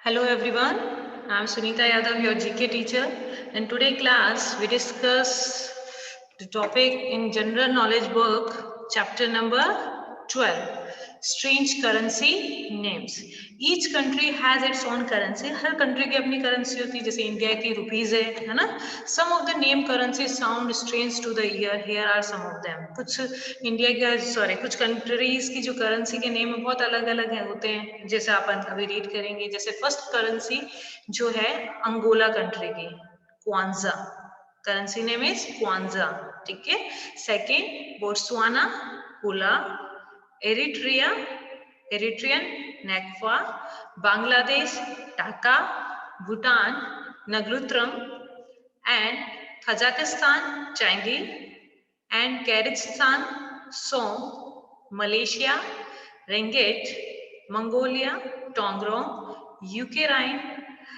Hello everyone, I am Sunita Yadav, your GK teacher, and today class we discuss the topic in general knowledge book, chapter number 12, strange currency names. Each country has its own currency. Her country की अपनी currency होती है, जैसे India की rupees है ना? Some of the name currencies sound strange to the ear. Here are some of them. कुछ India के कुछ कंट्रीज की जो करेंसी के नेम बहुत अलग अलग है होते हैं, जैसे अपन अभी रीड करेंगे. जैसे फर्स्ट करेंसी जो है अंगोला कंट्री की, kwanza. Currency name is kwanza. ठीक है. Second Botswana, pula. Eritrea, Eritrean nakfa. Bangladesh taka. Bhutan ngultrum. And Kazakhstan, Changi, and Kyrgyzstan, Som, Malaysia, Ringgit, Mongolia, Tongron, Ukraine,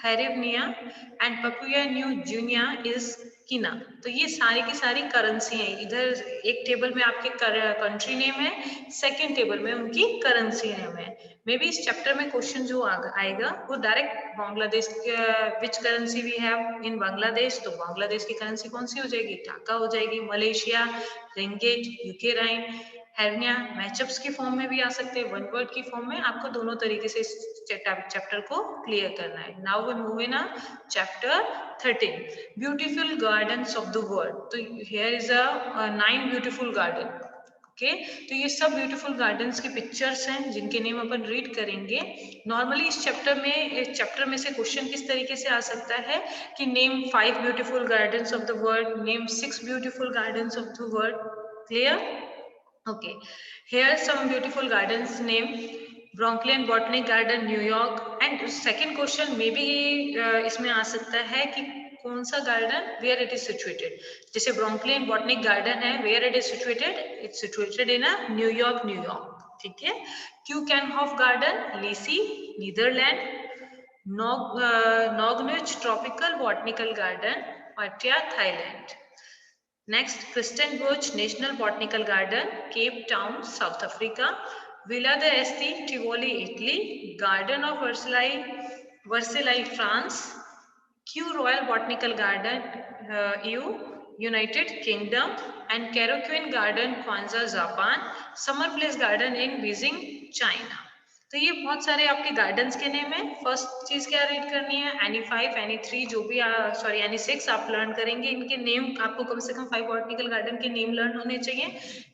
Hryvnia, and Papua New Guinea is किना. तो ये सारी की सारी करेंसी हैं. इधर एक टेबल में आपके कंट्री नेम है, सेकंड टेबल में उनकी करेंसी नेम है. मे बी इस चैप्टर में क्वेश्चन जो आएगा वो direct Bangladesh which currency we have in Bangladesh, तो बांग्लादेश की करेंसी कौन सी हो जाएगी? टाका हो जाएगी. Malaysia ringgit, Ukraine, hernia matchups की फॉर्म में भी आ सकते हैं, वन वर्ड की फॉर्म में. आपको दोनों तरीके से इस चैप्टर को क्लियर करना है. Now we move in chapter 13, beautiful gardens of the world. तो here is a 9 beautiful garden. Okay, तो ये सब ब्यूटीफुल गार्डन्स की पिक्चर्स हैं जिनके नेम अपन रीड करेंगे. नॉर्मली इस चैप्टर में से क्वेश्चन किस तरीके से आ सकता है कि name 5 beautiful gardens of the world, name 6 beautiful gardens of the world. Clear? Okay, here some beautiful gardens name. Brooklyn botanic garden New York. And second question may be इसमें आ सकता है कि कौन सा garden where it is situated. जैसे Brooklyn botanic garden है, where it is situated? It's situated in New York. New York. ठीक है. Keukenhof garden Lisse, Netherland. Nong Nooch tropical botanical garden, Patiya, Thailand. Next, Christiansburg National Botanical Garden, Cape Town, South Africa. Villa d'Este, Tivoli, Italy. Garden of Versailles, France. Kew Royal Botanical Garden, EU, United Kingdom. And Karoquin Garden, Kwanzaa, Japan. Summer Place Garden in Beijing, China. तो ये बहुत सारे आपके gardens के name है. First चीज क्या read करनी है? एनी 5, एनी 3 जो भी एनी 6 आप लर्न करेंगे. इनके नेम आपको कम से कम 5 बॉटनिकल गार्डन के नेम लर्न होने चाहिए.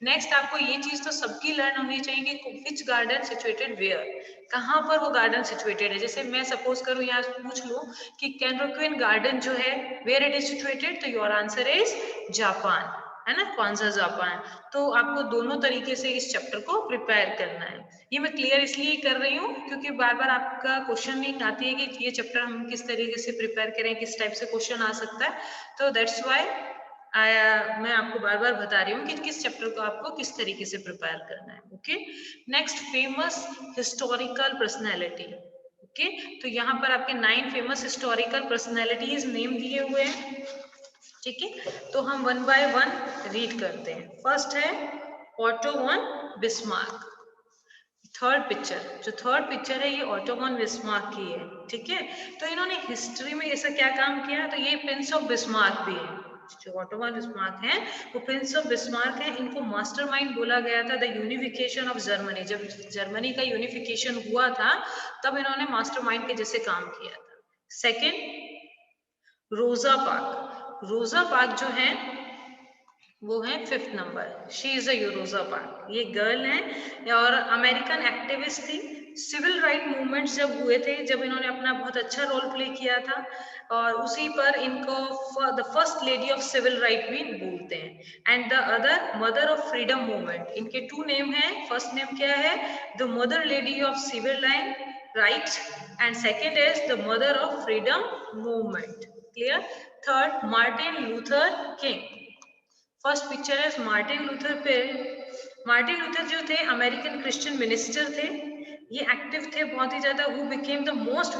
नेक्स्ट आपको ये चीज तो सबकी लर्न होनी चाहिए कि विच गार्डन सिचुएटेड वेयर, कहाँ पर वो गार्डन सिचुएटेड है. जैसे मैं सपोज करूँ यहाँ पूछ लूँ कि कैनरोक्विन गार्डन जो है वेयर इट इज सिचुएटेड, तो योर आंसर इज जापान, है ना, क्वांजा, जापान. तो आपको दोनों तरीके से इस चैप्टर को प्रिपेयर करना है. ये मैं क्लियर इसलिए कर रही हूँ क्योंकि बार बार आपका क्वेश्चन में आती है कि ये चैप्टर हम किस तरीके से प्रिपेयर करें, किस टाइप से क्वेश्चन आ सकता है. तो दैट्स वाई मैं आपको बार बार बता रही हूँ कि किस चैप्टर को आपको किस तरीके से प्रिपेयर करना है. Okay. Next, famous historical personality. Okay, तो यहाँ पर आपके 9 फेमस हिस्टोरिकल पर्सनैलिटीज नेम दिए हुए हैं. ठीक है, तो हम वन बाय वन रीड करते हैं. फर्स्ट है auto von Bismarck. Third picture है ये ऑटो वन बिस्मार्क की है. ठीक है, तो इन्होंने हिस्ट्री में ऐसा क्या काम किया? तो ये प्रिंस ऑफ बिस्मार्क भी है. जो ऑटो वन बिस्मार्क है वो प्रिंस ऑफ बिस्मार्क है. इनको मास्टरमाइंड बोला गया था द यूनिफिकेशन ऑफ जर्मनी. जब जर्मनी का यूनिफिकेशन हुआ था तब इन्होंने मास्टरमाइंड के जैसे काम किया था. सेकेंड, रोजा पार्क. रोजा पार्क जो है वो है 5th number. She is a रोजा पार्क. ये गर्ल है और अमेरिकन एक्टिविस्ट थी. सिविल राइट मूवमेंट्स जब हुए थे, जब इन्होंने अपना बहुत अच्छा रोल प्ले किया था, और उसी पर इनको the first lady of civil right भी बोलते हैं. And the other mother of freedom movement. इनके 2 नेम है. फर्स्ट नेम क्या है? The mother lady of civil right, and second is the mother of freedom movement. Clear? Third, Martin Luther King. First picture है Martin Luther पे. Martin Luther जो थे American Christian minister थे. ये active थे बहुत ही ज्यादा. Who became the most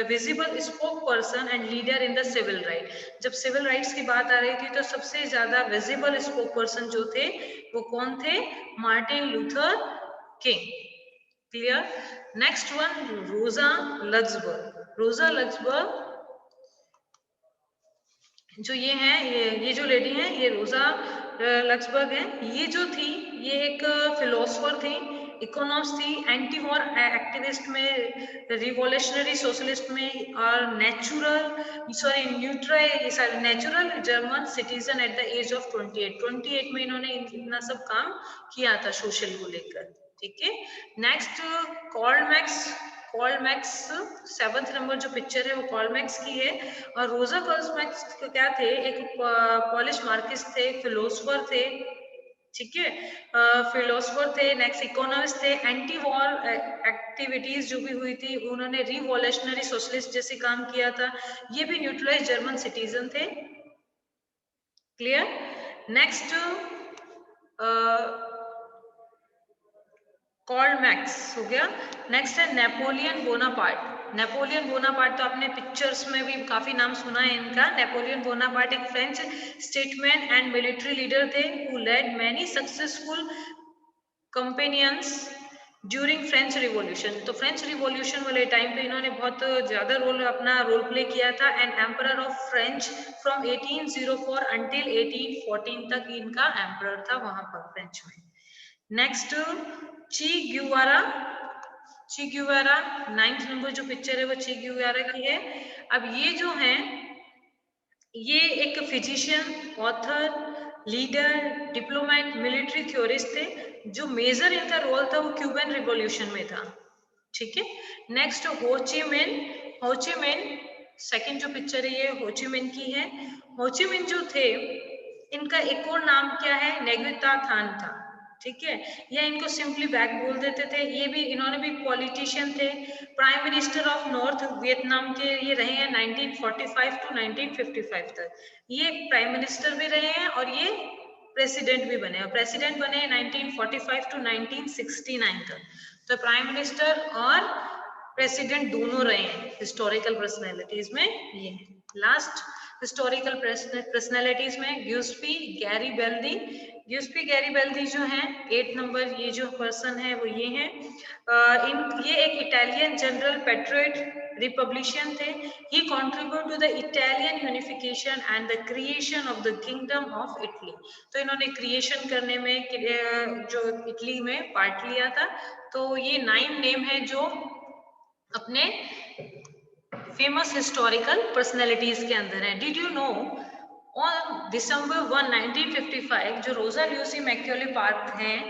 visible spoke person and leader in the civil right. जब सिविल राइट्स की बात आ रही थी तो सबसे ज्यादा विजिबल स्पोक पर्सन जो थे वो कौन थे? Martin Luther king. Clear? Next one, रोजा लग्जबर्ग। रोजा लग्जबर्ग जो ये हैं, ये जो लेडी हैं, ये रोजा लग्जबर्ग हैं। ये जो थी, ये एक फिलोसोफर थी, इकोनॉमिस्ट थी, एंटी वॉर एक्टिविस्ट में, रिवॉल्यूशनरी सोशलिस्ट में, और natural German citizen at the age of 28 में इन्होंने इतना सब काम किया था सोशल को लेकर। ठीक है, next curl max 7th number जो पिक्चर है वो कॉर्ल मैक्स की है। और रोजा कॉर्ल मैक्स क्या थे? एक पॉलिश मार्क्सिस्ट थे, फिलोसोफर थे। ठीक है, फिलोसोफर थे, नेक्स्ट इकोनॉमिस्ट थे, एंटी वॉर एक्टिविटीज जो भी हुई थी, उन्होंने रिवॉल्यूशनरी सोशलिस्ट जैसे काम किया था। ये भी न्यूट्रलाइज जर्मन सिटीजन थे। क्लियर? नेक्स्ट कॉर्ल मैक्स हो गया। नेक्स्ट है नेपोलियन बोनापार्ट। नेपोलियन बोनापार्ट तो आपने पिक्चर्स में भी काफी नाम सुना है इनका। नेपोलियन बोनापार्ट एक French statesman and military leader थे who led many successful companions during French revolution. तो फ्रेंच रिवॉल्यूशन वाले टाइम पे इन्होंने बहुत ज्यादा अपना रोल प्ले किया था। And emperor of French from 1804 until 1814 तक इनका एम्परर था वहां पर फ्रेंच में। नेक्स्ट ची ग्युवारा। 9th नंबर जो पिक्चर है वो ची ग्युवारा की है। अब ये जो है, ये एक physician, author, leader, diplomat, military theorist थे। जो मेजर इनका रोल था वो क्यूबन रिवॉल्यूशन में था। ठीक है, नेक्स्ट होचिमिन सेकंड जो पिक्चर है ये होचिमिन की है। होचिमिन जो थे, इनका एक और नाम क्या है? नेगुता थान था। ठीक है, या इनको सिंपली बैक बोल देते थे। ये भी, इन्होंने भी पॉलिटिशियन थे, prime minister of north Vietnam के ये रहे हैं 1945 टू 1955 तक। ये प्राइम मिनिस्टर भी रहे हैं और ये प्रेसिडेंट भी बने। प्रेसिडेंट बने 1945 टू 1969 तक। तो प्राइम मिनिस्टर और प्रेसिडेंट दोनों रहे हैं हिस्टोरिकल पर्सनैलिटीज में। ये लास्ट हिस्टोरिकल पर्सनैलिटीज में ग्यूस्पी गैरीबल्दी। ग्यूस्पी गैरीबल्दी जो है 8 नंबर, ये जो पर्सन है वो ये हैं। ये एक इटालियन जनरल पेट्रियट रिपब्लिशियन थे। He contribute to the Italian unification and the creation of the kingdom of Italy. तो इन्होंने क्रिएशन करने में जो इटली में पार्ट लिया था। तो ये 9 नेम है जो अपने फेमस हिस्टोरिकल पर्सनैलिटीज के अंदर है। Did you know on December 1, 1955 जो रोजा ल्यूसी मैक्यूली पार्क हैं,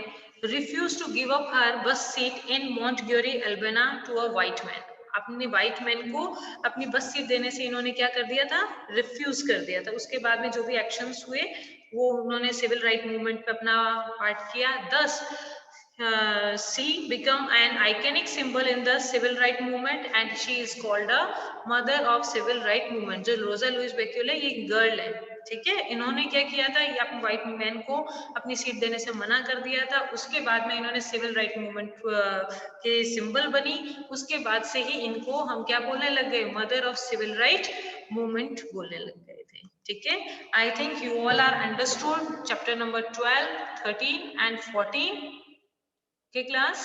refuse to give up her bus seat in Montgomery Alabama to a white man. अपने व्हाइट मैन को अपनी बस सीट देने से इन्होंने क्या कर दिया था? रिफ्यूज कर दिया था। उसके बाद में जो भी एक्शंस हुए वो उन्होंने सिविल राइट मूवमेंट पे अपना पार्ट किया। 10 she become an iconic symbol in the civil right movement and she is called a mother of civil right movement। जो रोजा लुइस बेक्यूले ये गर्ल है। ठीक है, इन्होंने क्या किया था? ये अपने व्हाइट मैन को अपनी सीट देने से मना कर दिया था। उसके बाद में इन्होंने सिविल राइट मूवमेंट के सिंबल बनी। उसके बाद से ही इनको हम क्या बोलने लग गए? Mother of civil right movement बोलने लग गए थे। ठीक है, I think you all are understood chapter number 12, 13 and 14 के क्लास।